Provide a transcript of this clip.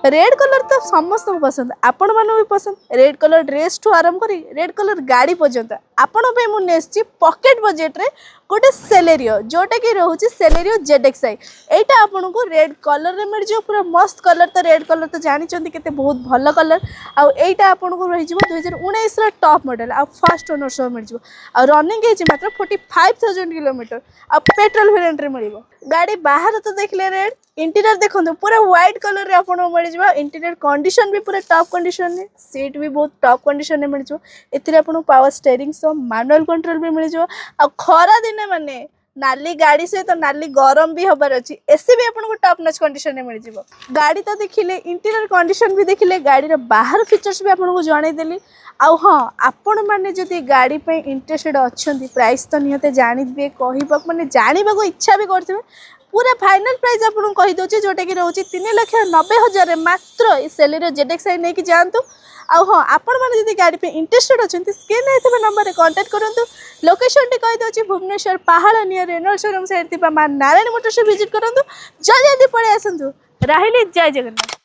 Red colour तो समस्त पसंद, आपण मान भी पसंद। रेड कलर ड्रेस ठू आरंभ करी रेड कलर गाड़ी पर्यंत आपण मुझे पॉकेट बजेट रे गोटे सेलेरियो जोटा कि रोचे सेलेरियो जेडेक्सआई। एटा आपन को रेड कलर रे मिल जो पूरा मस्त कलर। तो रेड कलर तो जानते केते बहुत भल कलर। आईटा आपन को रही 2019 रा टॉप मॉडल आ फर्स्ट ओनर सह मिल जो। आ रनिंग है मात्र 45,000 किलोमीटर। आ पेट्रोल वेरिएंट रे मिल गाड़ी बाहर तो देखले रेड इंटीरियर देखो पूरा व्हाइट कलर रे आपन मिल जावा। इंटीरियर कंडीशन भी पूरा टॉप कंडीशन में, सीट भी बहुत टॉप कंडीशन में मिल जो। एथिरे आपन पावर स्टीयरिंग सह मैनुअल कंट्रोल भी मिल जो। आ खरा दिन माने नाली गाड़ी सहित तो नाली गरम भी हबार अच्छी। एसी भी आपको टॉप नच कंडीशन में मिल जाव। गाड़ी तो देखिले इंटीरियर कंडीशन भी देखिले गाड़ी रे बाहर फीचर्स भी आपको जनईदेली। आउ हाँ आपण मैंने जदि गाड़ी पे इंटरेस्टेड अच्छा प्राइस तो निहते जानवे कह मैंने जानवा इच्छा भी करते पूरा फाइनल प्राइस आपको कहीदे जोटा कि रोचे 3,90,000 मात्र सेलेरियो जेडेक्सआई नहीं जातु। आउ हाँ आपण मैंने जदि गाड़ी पे इंटरेस्टेड अच्छा स्क्रीन में नंबर कांटेक्ट करूँ। लोकेशन टी कहीदे भुवनेश्वर पहाड़ नियर रेनोल्ड शोरूम साइड मां नारायणी मोटर्स विजिट करूँ। जल्दी जल्दी पड़े आसतु। रही जय जगन्नाथ।